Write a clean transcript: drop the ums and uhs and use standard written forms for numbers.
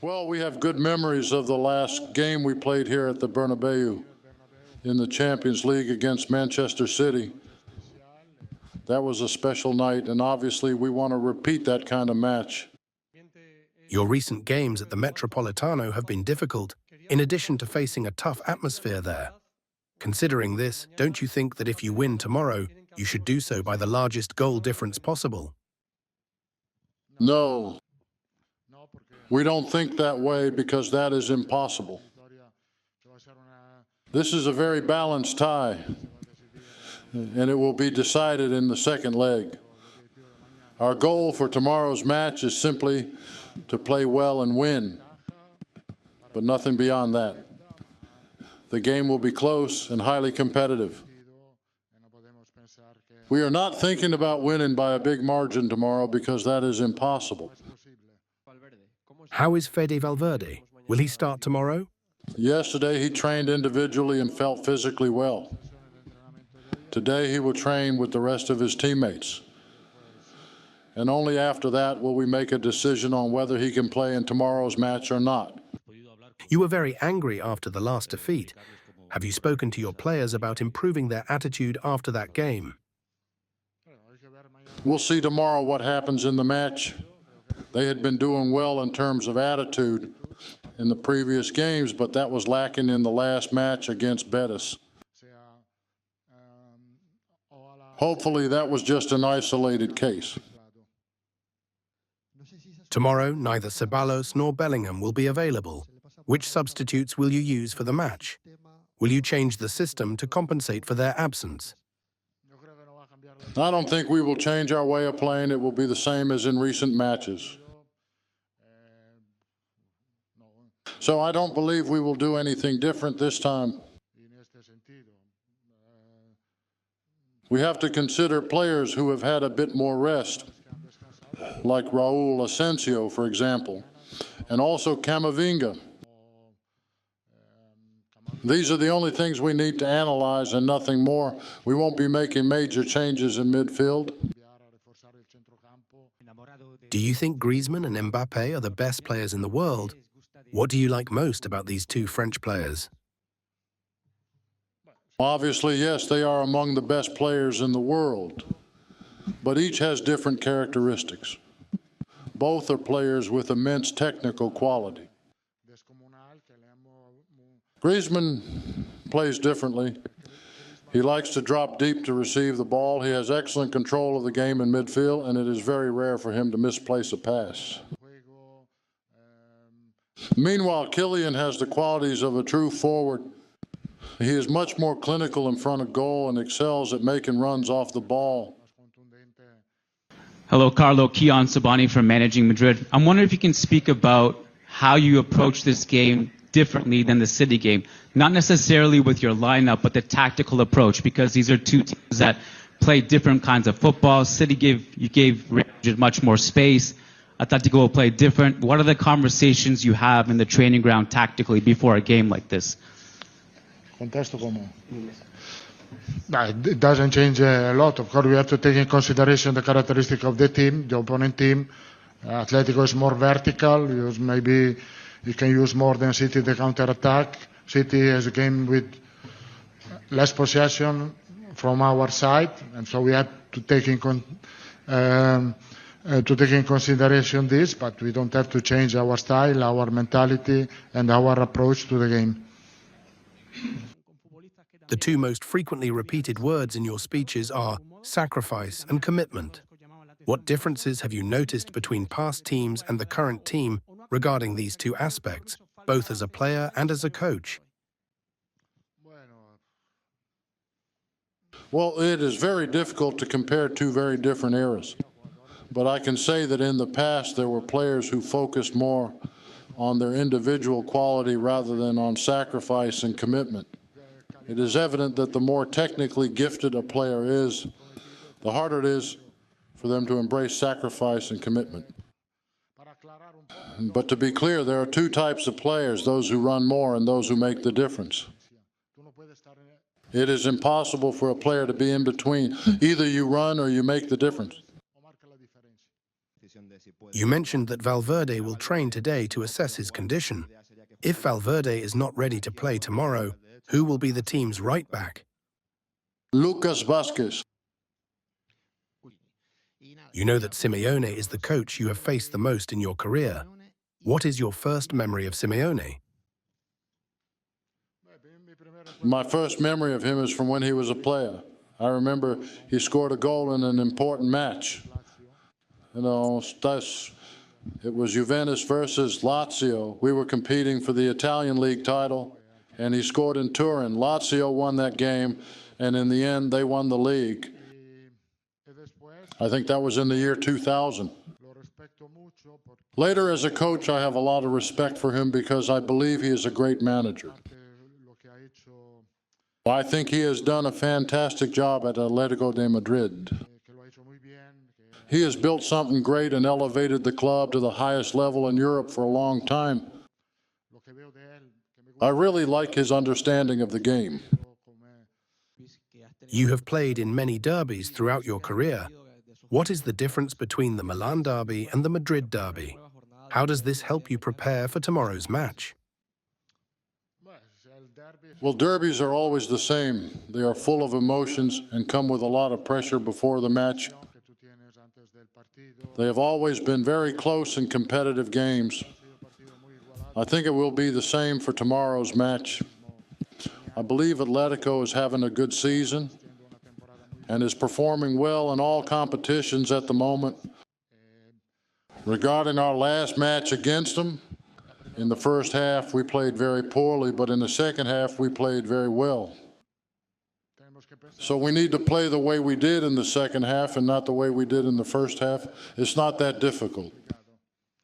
Well, we have good memories of the last game we played here at the Bernabéu in the Champions League against Manchester City. That was a special night, and obviously we want to repeat that kind of match. Your recent games at the Metropolitano have been difficult, in addition to facing a tough atmosphere there. Considering this, don't you think that if you win tomorrow, you should do so by the largest goal difference possible? No, we don't think that way because that is impossible. This is a very balanced tie, and it will be decided in the second leg. Our goal for tomorrow's match is simply to play well and win, but nothing beyond that. The game will be close and highly competitive. We are not thinking about winning by a big margin tomorrow because that is impossible. How is Fede Valverde? Will he start tomorrow? Yesterday he trained individually and felt physically well. Today he will train with the rest of his teammates. And only after that will we make a decision on whether he can play in tomorrow's match or not. You were very angry after the last defeat. Have you spoken to your players about improving their attitude after that game? We'll see tomorrow what happens in the match. They had been doing well in terms of attitude in the previous games, but that was lacking in the last match against Betis. Hopefully that was just an isolated case. Tomorrow, neither Ceballos nor Bellingham will be available. Which substitutes will you use for the match? Will you change the system to compensate for their absence? I don't think we will change our way of playing. It will be the same as in recent matches. So I don't believe we will do anything different this time. We have to consider players who have had a bit more rest, like Raul Asensio, for example, and also Camavinga. These are the only things we need to analyze and nothing more. We won't be making major changes in midfield. Do you think Griezmann and Mbappe are the best players in the world? What do you like most about these two French players? Obviously, yes, they are among the best players in the world, but each has different characteristics. Both are players with immense technical quality. Griezmann plays differently. He likes to drop deep to receive the ball. He has excellent control of the game in midfield, and it is very rare for him to misplace a pass. Meanwhile, Kylian has the qualities of a true forward. He is much more clinical in front of goal and excels at making runs off the ball. Hello, Carlo. Kylian Sabani from Managing Madrid. I'm wondering if you can speak about how you approach this game differently than the City game. Not necessarily with your lineup, but the tactical approach, because these are two teams that play different kinds of football. City gave Real Madrid much more space. Atletico will play different. What are the conversations you have in the training ground tactically before a game like this? It doesn't change a lot. Of course, we have to take in consideration the characteristic of the team, the opponent team. Atletico is more vertical. Maybe you can use more than City the counter-attack. City has a game with less possession from our side, and so we have to take in consideration this, but we don't have to change our style, our mentality, and our approach to the game. The two most frequently repeated words in your speeches are sacrifice and commitment. What differences have you noticed between past teams and the current team regarding these two aspects, both as a player and as a coach? Well, it is very difficult to compare two very different eras. But I can say that in the past there were players who focused more on their individual quality rather than on sacrifice and commitment. It is evident that the more technically gifted a player is, the harder it is for them to embrace sacrifice and commitment. But to be clear, there are two types of players, those who run more and those who make the difference. It is impossible for a player to be in between. Either you run or you make the difference. You mentioned that Valverde will train today to assess his condition. If Valverde is not ready to play tomorrow, who will be the team's right back? Lucas Vázquez. You know that Simeone is the coach you have faced the most in your career. What is your first memory of Simeone? My first memory of him is from when he was a player. I remember he scored a goal in an important match. You know, it was Juventus versus Lazio. We were competing for the Italian league title, and he scored in Turin. Lazio won that game, and in the end, they won the league. I think that was in the year 2000. Later, as a coach, I have a lot of respect for him because I believe he is a great manager. I think he has done a fantastic job at Atletico de Madrid. He has built something great and elevated the club to the highest level in Europe for a long time. I really like his understanding of the game. You have played in many derbies throughout your career. What is the difference between the Milan derby and the Madrid derby? How does this help you prepare for tomorrow's match? Well, derbies are always the same. They are full of emotions and come with a lot of pressure before the match. They have always been very close and competitive games. I think it will be the same for tomorrow's match. I believe Atletico is having a good season and is performing well in all competitions at the moment. Regarding our last match against them, in the first half we played very poorly, but in the second half we played very well. So we need to play the way we did in the second half and not the way we did in the first half. It's not that difficult.